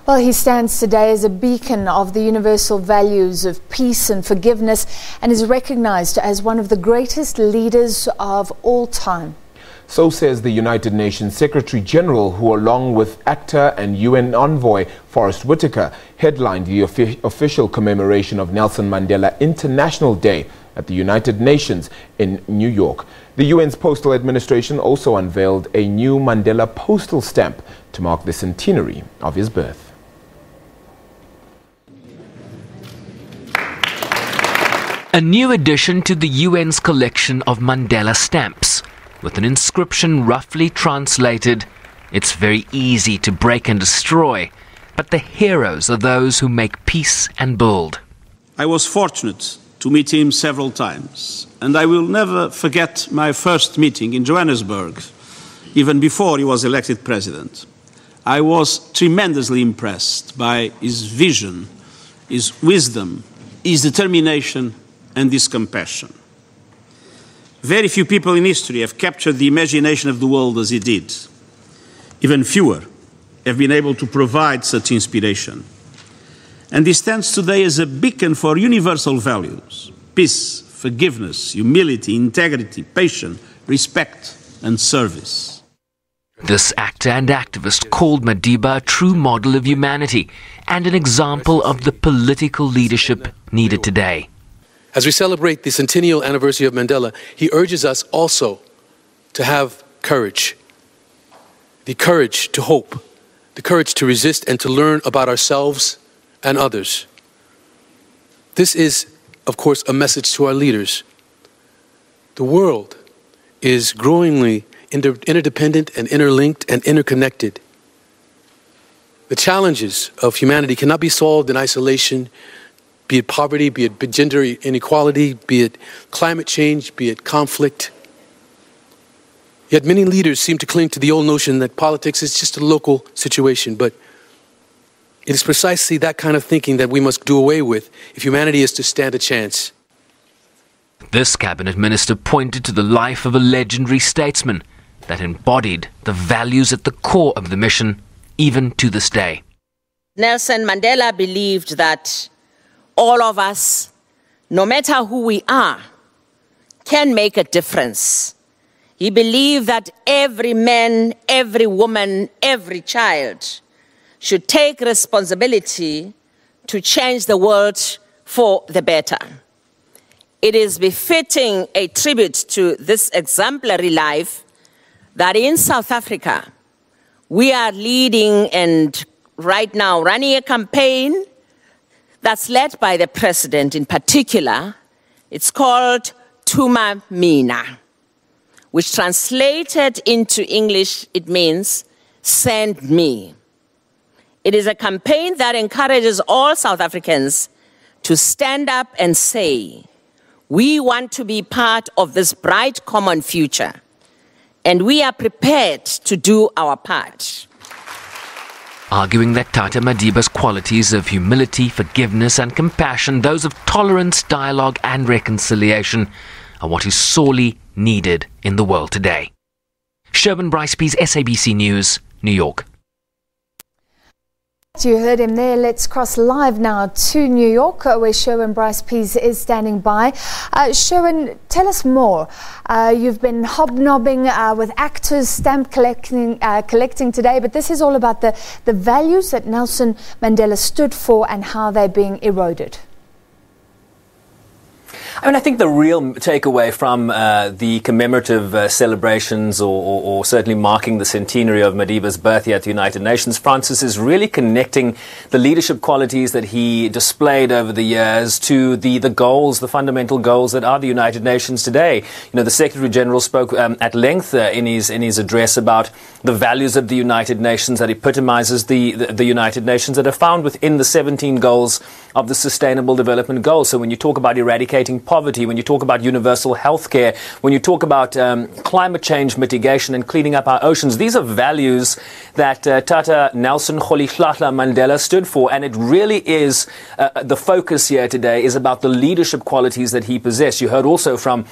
Well, he stands today as a beacon of the universal values of peace and forgiveness and is recognized as one of the greatest leaders of all time. So says the United Nations Secretary General, who along with actor and UN envoy Forest Whitaker headlined the official commemoration of Nelson Mandela International Day at the United Nations in New York. The UN's Postal Administration also unveiled a new Mandela postal stamp to mark the centenary of his birth. A new addition to the UN's collection of Mandela stamps, with an inscription roughly translated, "It's very easy to break and destroy, but the heroes are those who make peace and build." I was fortunate to meet him several times, and I will never forget my first meeting in Johannesburg, even before he was elected president. I was tremendously impressed by his vision, his wisdom, his determination, and his compassion. Very few people in history have captured the imagination of the world as he did. Even fewer have been able to provide such inspiration. And he stands today as a beacon for universal values: peace, forgiveness, humility, integrity, patience, respect, and service. This actor and activist called Madiba a true model of humanity and an example of the political leadership needed today. As we celebrate the centennial anniversary of Mandela, he urges us also to have courage. The courage to hope, the courage to resist and to learn about ourselves and others. This is, of course, a message to our leaders. The world is growingly interdependent and interlinked and interconnected. The challenges of humanity cannot be solved in isolation, be it poverty, be it gender inequality, be it climate change, be it conflict. Yet many leaders seem to cling to the old notion that politics is just a local situation, but it is precisely that kind of thinking that we must do away with if humanity is to stand a chance. This cabinet minister pointed to the life of a legendary statesman that embodied the values at the core of the mission, even to this day. Nelson Mandela believed that all of us, no matter who we are, can make a difference. He believed that every man, every woman, every child should take responsibility to change the world for the better. It is befitting a tribute to this exemplary life that in South Africa, we are leading and right now running a campaign that's led by the president in particular. It's called Tuma Mina, which translated into English, it means send me. It is a campaign that encourages all South Africans to stand up and say, we want to be part of this bright common future, and we are prepared to do our part. Arguing that Tata Madiba's qualities of humility, forgiveness and compassion, those of tolerance, dialogue and reconciliation, are what is sorely needed in the world today. Sherwin Bryce-Pease, SABC News, New York. You heard him there. Let's cross live now to New York, where Sherwin Bryce-Pease is standing by. Sherwin, tell us more. You've been hobnobbing with actors, stamp collecting today, but this is all about the values that Nelson Mandela stood for and how they're being eroded. I mean, I think the real takeaway from the commemorative celebrations or certainly marking the centenary of Madiba's birth here at the United Nations, Francis, is really connecting the leadership qualities that he displayed over the years to the goals, the fundamental goals that are the United Nations today. You know, the Secretary General spoke at length in his address about the values of the United Nations, that epitomizes the United Nations that are found within the 17 goals of the Sustainable Development Goals. So when you talk about eradicating poverty, when you talk about universal health care, when you talk about climate change mitigation and cleaning up our oceans, these are values that Tata Nelson Rolihlahla Mandela stood for. And it really is the focus here today is about the leadership qualities that he possessed. You heard also from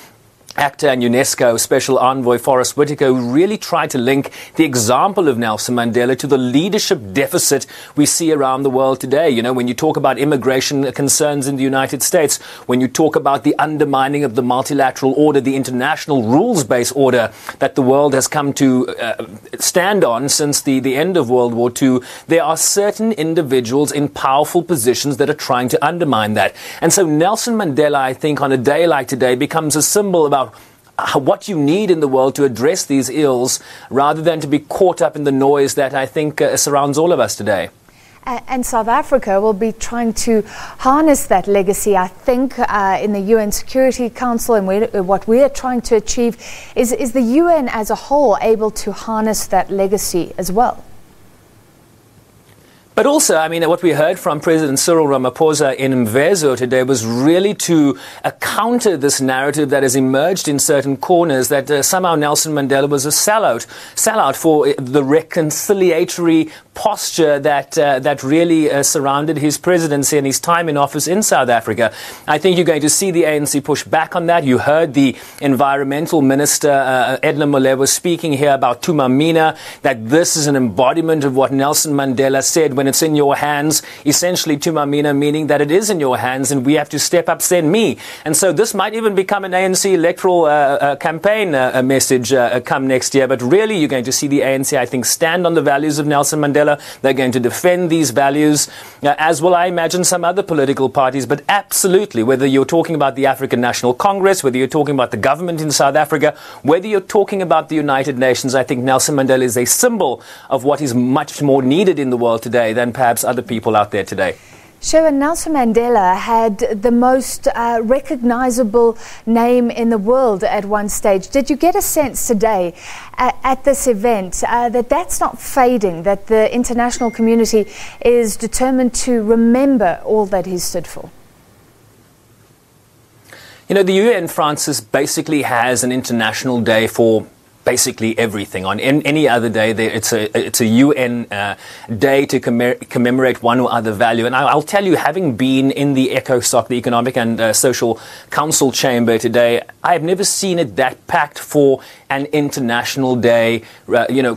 actor and UNESCO Special Envoy Forest Whitaker, who really tried to link the example of Nelson Mandela to the leadership deficit we see around the world today. You know, when you talk about immigration concerns in the United States, when you talk about the undermining of the multilateral order, the international rules-based order that the world has come to stand on since the end of World War II, there are certain individuals in powerful positions that are trying to undermine that. And so Nelson Mandela, I think, on a day like today, becomes a symbol about what you need in the world to address these ills, rather than to be caught up in the noise that I think surrounds all of us today. And South Africa will be trying to harness that legacy, I think, in the UN Security Council, and what we are trying to achieve is the UN as a whole able to harness that legacy as well. But also, I mean, what we heard from President Cyril Ramaphosa in Mvezo today was really to counter this narrative that has emerged in certain corners that somehow Nelson Mandela was a sellout for the reconciliatory posture that really surrounded his presidency and his time in office in South Africa. I think you're going to see the ANC push back on that. You heard the environmental minister, Edna Molewa, speaking here about Tumamina, that this is an embodiment of what Nelson Mandela said, when it's in your hands, essentially Tumamina meaning that it is in your hands and we have to step up, send me. And so this might even become an ANC electoral campaign message come next year. But really, you're going to see the ANC, I think, stand on the values of Nelson Mandela. They're going to defend these values, as will, I imagine, some other political parties. But absolutely, whether you're talking about the African National Congress, whether you're talking about the government in South Africa, whether you're talking about the United Nations, I think Nelson Mandela is a symbol of what is much more needed in the world today than perhaps other people out there today. Sherwin, Nelson Mandela had the most recognizable name in the world at one stage. Did you get a sense today at this event that that's not fading, that the international community is determined to remember all that he stood for? You know, the UN, Francis, basically has an international day for basically everything. On any other day, it's a UN day to commemorate one or other value. And I'll tell you, having been in the ECOSOC, the Economic and Social Council chamber today, I've never seen it that packed for an international day,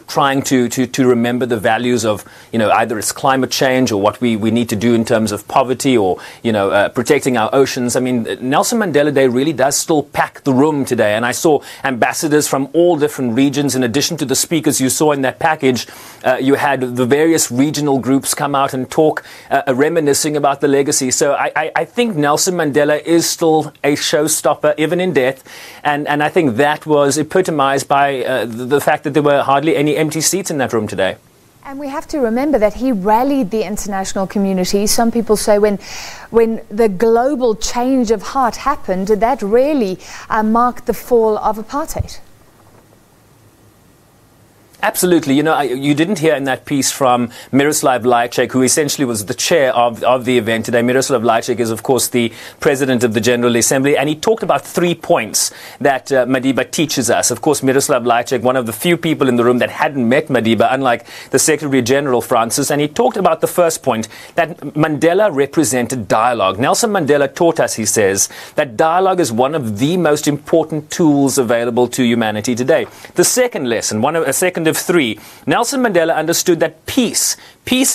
trying to remember the values of, either it's climate change or what we need to do in terms of poverty or, protecting our oceans. I mean, Nelson Mandela Day really does still pack the room today. And I saw ambassadors from all different regions. In addition to the speakers you saw in that package, you had the various regional groups come out and talk, reminiscing about the legacy. So I think Nelson Mandela is still a showstopper, even in death. And I think that was epitomized by the fact that there were hardly any empty seats in that room today. And we have to remember that he rallied the international community. Some people say when the global change of heart happened, that really marked the fall of apartheid. Absolutely. You didn't hear in that piece from Miroslav Lajcek, who essentially was the chair of the event today. Miroslav Lajcek is, of course, the president of the General Assembly, and he talked about 3 points that Madiba teaches us. Of course, Miroslav Lajcek, one of the few people in the room that hadn't met Madiba, unlike the Secretary General, Francis, and he talked about the first point, that Mandela represented dialogue. Nelson Mandela taught us, he says, that dialogue is one of the most important tools available to humanity today. The second lesson, a second of 3, Nelson Mandela understood that peace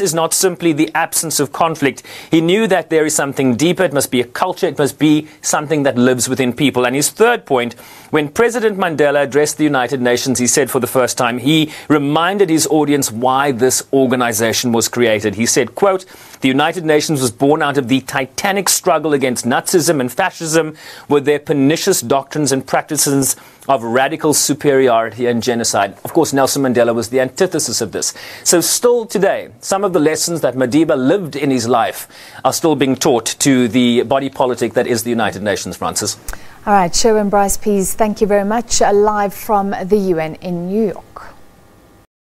is not simply the absence of conflict. He knew that there is something deeper. It must be a culture. It must be something that lives within people. And his third point, when President Mandela addressed the United Nations, he said for the first time, he reminded his audience why this organization was created. He said, quote, "The United Nations was born out of the titanic struggle against Nazism and fascism with their pernicious doctrines and practices of radical superiority and genocide." Of course, Nelson Mandela was the antithesis of this. So still today, some of the lessons that Madiba lived in his life are still being taught to the body politic that is the United Nations, Francis. All right, Sherwin Bryce-Pease, thank you very much. Live from the UN in New York.